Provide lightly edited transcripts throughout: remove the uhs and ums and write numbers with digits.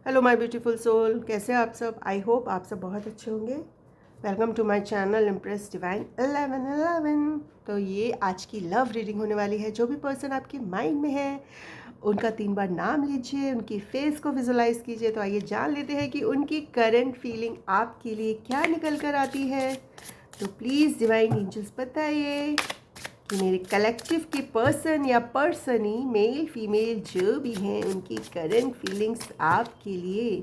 Hello my beautiful soul, कैसे हैं आप सब। आई होप आप सब बहुत अच्छे होंगे। Welcome to my channel impress divine 1111। तो ये आज की लव रीडिंग होने वाली है। जो भी पर्सन आपके माइंड में है उनका 3 बार नाम लीजिए, उनकी फेस को विजुलाइज कीजिए। तो आइए जान लेते हैं कि उनकी करंट फीलिंग आपके लिए क्या निकल कर आती है। तो प्लीज़ डिवाइन एंजल्स बताइए कि मेरे कलेक्टिव के पर्सन या पर्सनी मेल फीमेल जो भी हैं उनकी करंट फीलिंग्स आपके लिए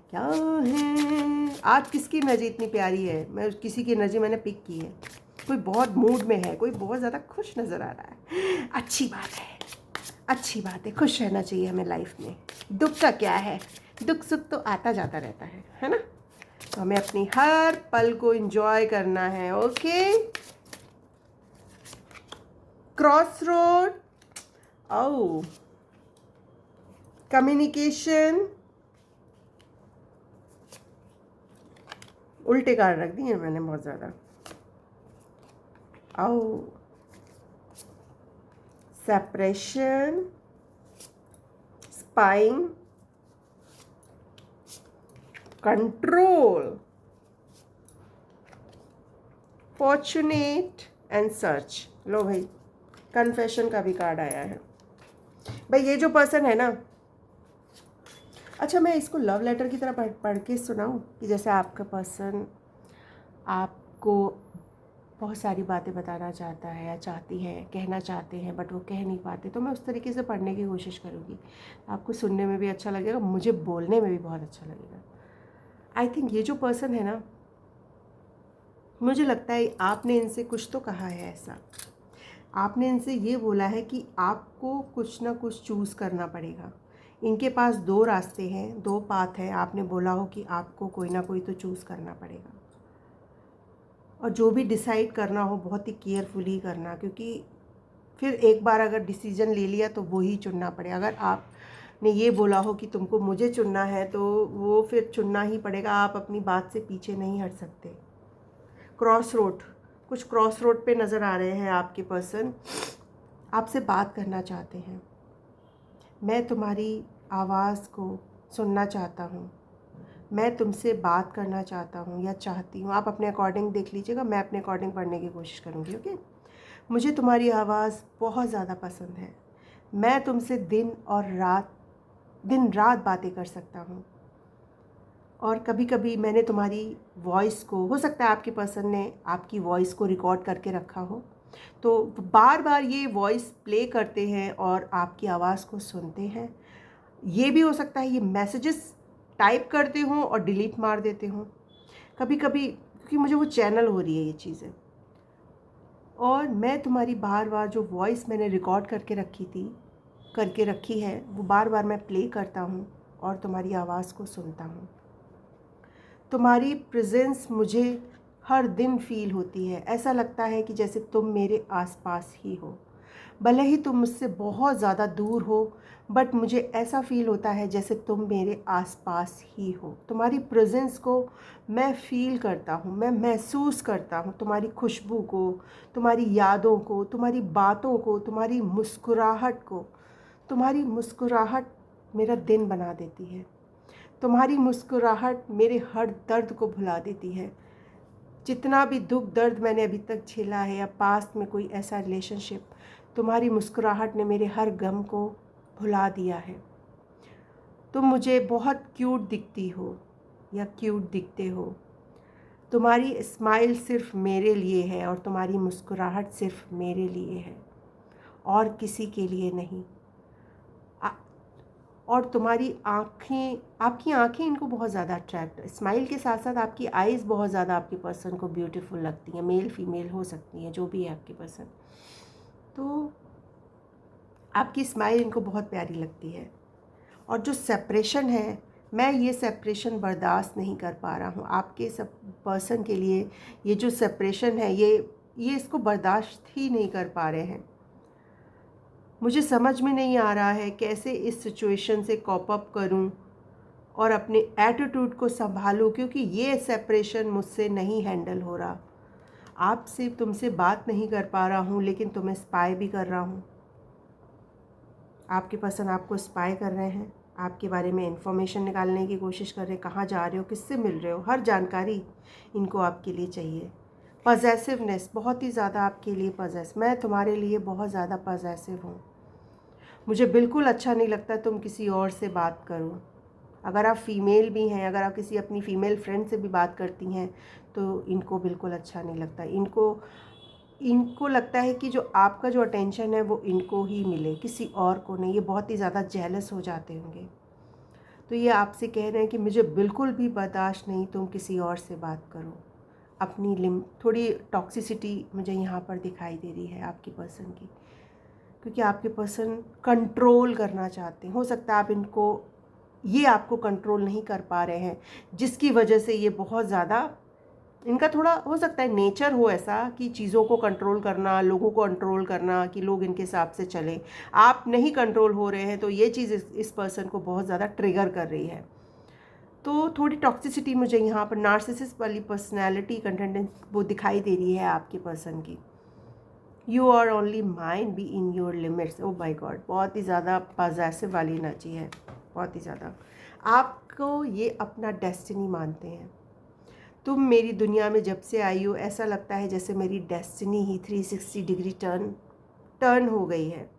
क्या हैं। आज किसकी एनर्जी इतनी प्यारी है। मैं किसी की एनर्जी मैंने पिक की है। कोई बहुत मूड में है, कोई बहुत ज़्यादा खुश नज़र आ रहा है। अच्छी बात है, अच्छी बात है। खुश रहना चाहिए हमें लाइफ में। दुख का क्या है, दुख सुख तो आता जाता रहता है ना। तो हमें अपनी हर पल को एंजॉय करना है। ओके, क्रॉसरोड, ओ कम्युनिकेशन, उल्टे कार्ड रख दिए मैंने बहुत ज़्यादा। ओ separation, spying, control, fortunate and search. लो भाई, कन्फेशन का भी कार्ड आया है। भाई ये जो पर्सन है ना, अच्छा मैं इसको लव लेटर की तरह पढ़ के सुनाऊं कि जैसे आपका पर्सन आपको बहुत सारी बातें बताना चाहता है या चाहती है, कहना चाहते हैं बट वो कह नहीं पाते। तो मैं उस तरीके से पढ़ने की कोशिश करूँगी। आपको सुनने में भी अच्छा लगेगा, मुझे बोलने में भी बहुत अच्छा लगेगा। आई थिंक ये जो पर्सन है ना, मुझे लगता है आपने इनसे कुछ तो कहा है ऐसा। आपने इनसे ये बोला है कि आपको कुछ ना कुछ चूज़ करना पड़ेगा। इनके पास 2 रास्ते हैं, 2 पाथ हैं। आपने बोला हो कि आपको कोई ना कोई तो चूज़ करना पड़ेगा, और जो भी डिसाइड करना हो बहुत ही केयरफुली करना, क्योंकि फिर एक बार अगर डिसीजन ले लिया तो वो ही चुनना पड़ेगा। अगर आपने ये बोला हो कि तुमको मुझे चुनना है तो वो फिर चुनना ही पड़ेगा। आप अपनी बात से पीछे नहीं हट सकते। क्रॉस रोड, कुछ क्रॉस रोड पे नज़र आ रहे हैं आपके पर्सन। आपसे बात करना चाहते हैं। मैं तुम्हारी आवाज़ को सुनना चाहता हूँ, मैं तुमसे बात करना चाहता हूँ या चाहती हूँ। आप अपने अकॉर्डिंग देख लीजिएगा, मैं अपने अकॉर्डिंग पढ़ने की कोशिश करूँगी। ओके, मुझे तुम्हारी आवाज़ बहुत ज़्यादा पसंद है। मैं तुमसे दिन रात बातें कर सकता हूँ। और कभी कभी मैंने तुम्हारी वॉइस को, हो सकता है आपके पर्सन ने आपकी वॉइस को रिकॉर्ड करके रखा हो, तो बार बार ये वॉइस प्ले करते हैं और आपकी आवाज़ को सुनते हैं। ये भी हो सकता है ये मैसेजेस टाइप करते हों और डिलीट मार देते हों कभी कभी, क्योंकि मुझे वो चैनल हो रही है ये चीज़ें। और मैं तुम्हारी बार बार जो वॉइस मैंने रिकॉर्ड करके रखी है वो बार बार मैं प्ले करता हूँ और तुम्हारी आवाज़ को सुनता हूँ। तुम्हारी प्रेजेंस मुझे हर दिन फील होती है। ऐसा लगता है कि जैसे तुम मेरे आसपास ही हो। भले ही तुम मुझसे बहुत ज़्यादा दूर हो, बट मुझे ऐसा फील होता है जैसे तुम मेरे आसपास ही हो। तुम्हारी प्रेजेंस को मैं फील करता हूँ, मैं महसूस करता हूँ। तुम्हारी खुशबू को, तुम्हारी यादों को, तुम्हारी बातों को, तुम्हारी मुस्कुराहट को। तुम्हारी मुस्कुराहट मेरा दिन बना देती है। तुम्हारी मुस्कुराहट मेरे हर दर्द को भुला देती है। जितना भी दुख दर्द मैंने अभी तक झेला है या पास्ट में कोई ऐसा रिलेशनशिप, तुम्हारी मुस्कुराहट ने मेरे हर गम को भुला दिया है। तुम मुझे बहुत क्यूट दिखती हो या क्यूट दिखते हो। तुम्हारी स्माइल सिर्फ मेरे लिए है और तुम्हारी मुस्कुराहट सिर्फ मेरे लिए है और किसी के लिए नहीं। और तुम्हारी आँखें, आपकी आँखें इनको बहुत ज़्यादा अट्रैक्ट, स्माइल के साथ साथ आपकी आइज़ बहुत ज़्यादा आपके पर्सन को ब्यूटीफुल लगती हैं। मेल फीमेल हो सकती हैं, जो भी है आपके पर्सन। तो आपकी स्माइल इनको बहुत प्यारी लगती है। और जो सेपरेशन है, मैं ये सेपरेशन बर्दाश्त नहीं कर पा रहा हूँ आपके सब पर्सन के लिए। ये जो सेपरेशन है ये इसको बर्दाश्त ही नहीं कर पा रहे हैं। मुझे समझ में नहीं आ रहा है कैसे इस सिचुएशन से कॉप अप करूं और अपने एटीट्यूड को संभालूं, क्योंकि ये सेपरेशन मुझसे नहीं हैंडल हो रहा। आपसे, तुमसे बात नहीं कर पा रहा हूं, लेकिन तुम्हें स्पाई भी कर रहा हूं। आपके पर्सन आपको स्पाई कर रहे हैं। आपके बारे में इन्फॉर्मेशन निकालने की कोशिश कर रहे हैं, कहाँ जा रहे हो, किससे मिल रहे हो, हर जानकारी इनको आपके लिए चाहिए। पजेसिवनेस, बहुत ही ज़्यादा आपके लिए मैं तुम्हारे लिए बहुत ज़्यादा पजेसिव हूँ। मुझे बिल्कुल अच्छा नहीं लगता तुम किसी और से बात करो। अगर आप फीमेल भी हैं, अगर आप किसी अपनी फ़ीमेल फ्रेंड से भी बात करती हैं तो इनको बिल्कुल अच्छा नहीं लगता। इनको लगता है कि जो आपका जो अटेंशन है वो इनको ही मिले, किसी और को नहीं। ये बहुत ही ज़्यादा जेलस हो जाते होंगे। तो ये आपसे कह रहे हैं कि मुझे बिल्कुल भी बर्दाश्त नहीं तुम किसी और से बात करो। अपनी थोड़ी टॉक्सिसिटी मुझे यहाँ पर दिखाई दे रही है आपकी पर्सन की, क्योंकि आपके पर्सन कंट्रोल करना चाहते हैं। हो सकता है ये आपको कंट्रोल नहीं कर पा रहे हैं, जिसकी वजह से ये बहुत ज़्यादा, इनका थोड़ा हो सकता है नेचर हो ऐसा कि चीज़ों को कंट्रोल करना, लोगों को कंट्रोल करना, कि लोग इनके हिसाब से चलें। आप नहीं कंट्रोल हो रहे हैं तो ये चीज़ इस पर्सन को बहुत ज़्यादा ट्रिगर कर रही है। तो थोड़ी टॉक्सिसिटी मुझे यहाँ पर नार्सिसिस्ट वाली पर्सनैलिटी कंटेंट वो दिखाई दे रही है आपके पर्सन की। You are only mind, be in your limits. Oh my god, बहुत ही ज़्यादा पॉजेसिव वाली एनर्जी है, बहुत ही ज़्यादा। आपको ये अपना डेस्टिनी मानते हैं। तुम मेरी दुनिया में जब से आई हो ऐसा लगता है जैसे मेरी डेस्टिनी ही 360 डिग्री टर्न हो गई है,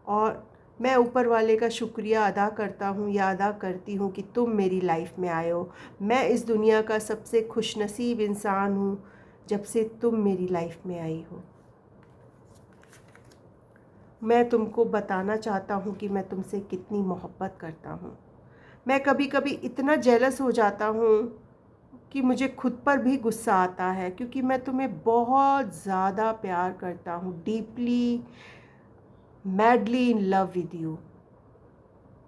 और मैं ऊपर वाले का शुक्रिया अदा करता हूँ या अदा करती हूँ कि तुम मेरी लाइफ में आए हो। मैं इस दुनिया का सबसे खुशनसीब इंसान हूँ जब से तुम मेरी लाइफ में आई हो। मैं तुमको बताना चाहता हूँ कि मैं तुमसे कितनी मोहब्बत करता हूँ। मैं कभी कभी इतना जेलस हो जाता हूँ कि मुझे खुद पर भी गुस्सा आता है, क्योंकि मैं तुम्हें बहुत ज़्यादा प्यार करता हूँ, deeply madly in love with you.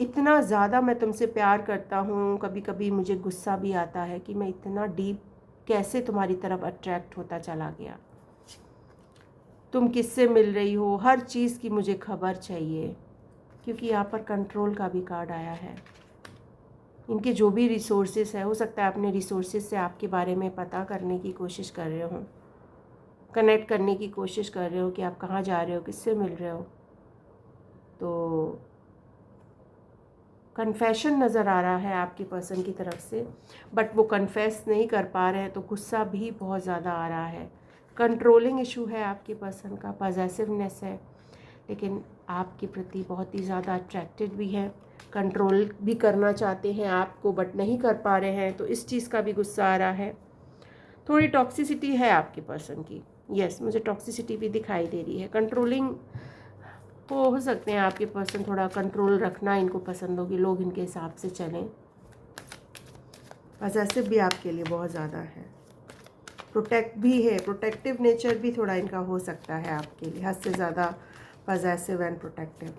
इतना ज़्यादा मैं तुमसे प्यार करता हूँ, कभी कभी मुझे गुस्सा भी आता है कि मैं इतना डीप कैसे तुम्हारी तरफ अट्रैक्ट होता चला गया। तुम किससे मिल रही हो, हर चीज़ की मुझे खबर चाहिए, क्योंकि यहाँ पर कंट्रोल का भी कार्ड आया है। इनके जो भी रिसोर्सेस है, हो सकता है अपने रिसोर्सेस से आपके बारे में पता करने की कोशिश कर रहे हो, कनेक्ट करने की कोशिश कर रहे हो कि आप कहाँ जा रहे हो, किससे मिल रहे हो। तो कन्फेशन नज़र आ रहा है आपके पर्सन की तरफ से, बट वो कन्फेस नहीं कर पा रहे हैं, तो गुस्सा भी बहुत ज़्यादा आ रहा है। कंट्रोलिंग इशू है आपके पर्सन का, पॉजेसिवनेस है, लेकिन आपके प्रति बहुत ही ज़्यादा अट्रैक्टेड भी है, कंट्रोल भी करना चाहते हैं आपको बट नहीं कर पा रहे हैं, तो इस चीज़ का भी गुस्सा आ रहा है। थोड़ी टॉक्सिसिटी है आपके पर्सन की, यस मुझे टॉक्सिसिटी भी दिखाई दे रही है। कंट्रोलिंग हो सकते हैं आपके पर्सन, थोड़ा कंट्रोल रखना इनको पसंद होगी, लोग इनके हिसाब से चलें। पॉसेसिव भी आपके लिए बहुत ज़्यादा है, प्रोटेक्ट भी है, प्रोटेक्टिव नेचर भी थोड़ा इनका हो सकता है आपके लिए, हद से ज़्यादा पॉसेसिव एंड प्रोटेक्टिव।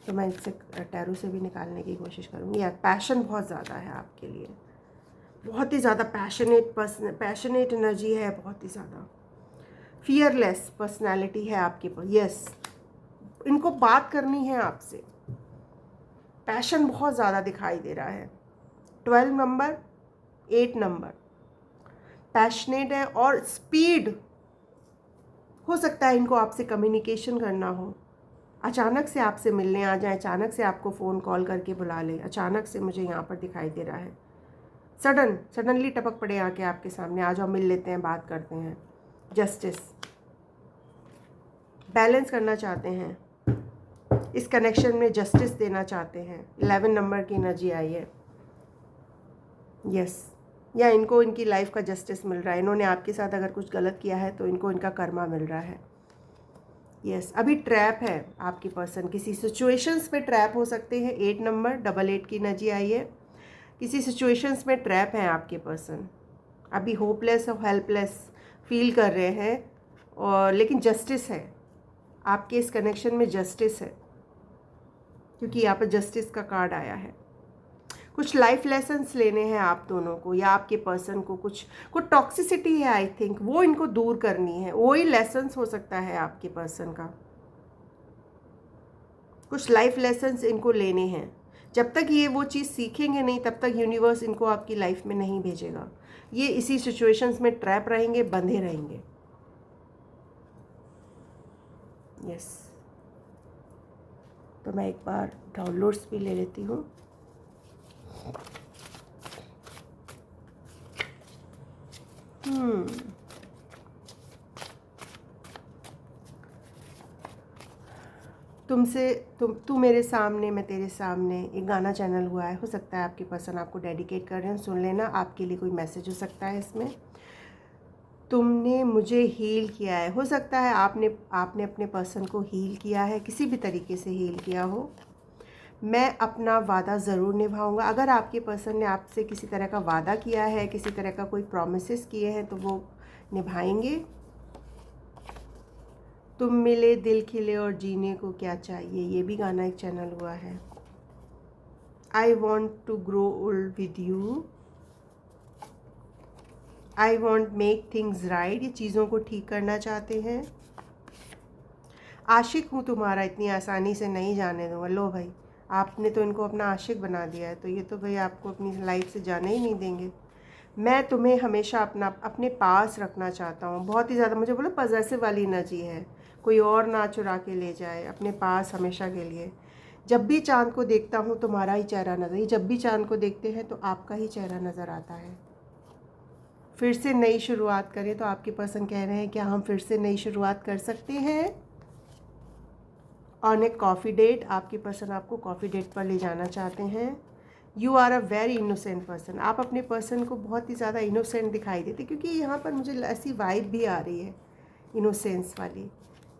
तो मैं इससे टैरो से भी निकालने की कोशिश करूँगी। यार पैशन बहुत ज़्यादा है आपके लिए, बहुत ही ज़्यादा पैशनेट एनर्जी है, बहुत ही ज़्यादा फियरलेस पर्सनैलिटी है आपके पास। यस, इनको बात करनी है आपसे, पैशन बहुत ज़्यादा दिखाई दे रहा है। 12 नंबर, 8 नंबर, पैशनेट है, और स्पीड हो सकता है इनको आपसे कम्युनिकेशन करना हो, अचानक से आपसे मिलने आ जाए, अचानक से आपको फ़ोन कॉल करके बुला ले, अचानक से मुझे यहाँ पर दिखाई दे रहा है। सडनली टपक पड़े आके आपके सामने, आ जाओ मिल लेते हैं, बात करते हैं। जस्टिस, बैलेंस करना चाहते हैं इस कनेक्शन में, जस्टिस देना चाहते हैं। 11 नंबर की एनर्जी आई है, यस, या इनको इनकी लाइफ का जस्टिस मिल रहा है। इन्होंने आपके साथ अगर कुछ गलत किया है तो इनको इनका कर्मा मिल रहा है। यस, अभी ट्रैप है आपकी पर्सन, किसी सिचुएशंस में ट्रैप हो सकते हैं। 8 नंबर, 88 की एनर्जी आई है, किसी सिचुएशंस में ट्रैप है आपके पर्सन, अभी होपलेस और हेल्पलेस फील कर रहे हैं, और लेकिन जस्टिस है आपके इस कनेक्शन में, जस्टिस है, क्योंकि यहाँ पर जस्टिस का कार्ड आया है। कुछ लाइफ लेसन्स लेने हैं आप दोनों को, या आपके पर्सन को कुछ टॉक्सिसिटी है आई थिंक, वो इनको दूर करनी है, वही लेसन्स हो सकता है आपके पर्सन का। कुछ लाइफ लेसन्स इनको लेने हैं, जब तक ये वो चीज़ सीखेंगे नहीं तब तक यूनिवर्स इनको आपकी लाइफ में नहीं भेजेगा। ये इसी सिचुएशंस में ट्रैप रहेंगे, बंधे रहेंगे। यस, तो मैं एक बार डाउनलोड्स भी ले लेती हूँ। तू मेरे सामने मैं तेरे सामने एक गाना चैनल हुआ है, हो सकता है आपकी पसंद, आपको डेडिकेट कर रहे हैं, सुन लेना, आपके लिए कोई मैसेज हो सकता है इसमें। तुमने मुझे हील किया है, हो सकता है आपने अपने पर्सन को हील किया है, किसी भी तरीके से हील किया हो। मैं अपना वादा ज़रूर निभाऊंगा। अगर आपके पर्सन ने आपसे किसी तरह का वादा किया है, किसी तरह का कोई प्रॉमिसेस किए हैं, तो वो निभाएंगे। तुम मिले दिल खिले और जीने को क्या चाहिए, ये भी गाना एक चैनल हुआ है। I want to grow old with you, I want make things right, ये चीज़ों को ठीक करना चाहते हैं। आशिक हूँ तुम्हारा, इतनी आसानी से नहीं जाने दूँगा। लो भाई, आपने तो इनको अपना आशिक बना दिया है, तो ये तो भाई आपको अपनी लाइफ से जाने ही नहीं देंगे। मैं तुम्हें हमेशा अपने पास रखना चाहता हूँ, बहुत ही ज़्यादा। मुझे बोलो पॉजेसिव वाली एनर्जी है, कोई और ना चुरा के ले जाए, अपने पास हमेशा के लिए। जब भी चाँद को देखता हूँ तुम्हारा ही चेहरा नज़र, जब भी चाँद को देखते हैं तो आपका ही चेहरा नज़र आता है। फिर से नई शुरुआत करें, तो आपके पर्सन कह रहे हैं क्या हम फिर से नई शुरुआत कर सकते हैं। ऑन ए कॉफ़ी डेट, आपके पर्सन आपको कॉफ़ी डेट पर ले जाना चाहते हैं। You are a very innocent person, आप अपने पर्सन को बहुत ही ज़्यादा इनोसेंट दिखाई देते, क्योंकि यहाँ पर मुझे ऐसी वाइब भी आ रही है इनोसेंस वाली।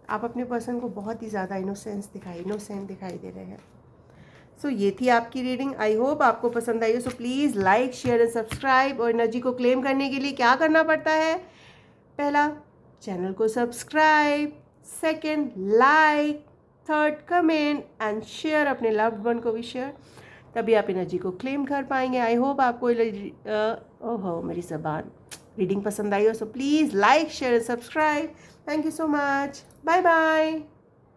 आप अपने पर्सन को बहुत ही ज़्यादा इनोसेंट दिखाई दे रहे हैं। सो ये थी आपकी रीडिंग। आई होप आपको पसंद आई हो। So please like, share and subscribe. और एनर्जी को क्लेम करने के लिए क्या करना पड़ता है? पहला, चैनल को subscribe, second like, third comment and share, अपने लव्ड वन को भी शेयर, तभी आप एनर्जी को क्लेम कर पाएंगे। आई होप आपको ओहो मेरी ज़बान रीडिंग पसंद आई हो। So please like, share and subscribe. Thank you so much. Bye bye.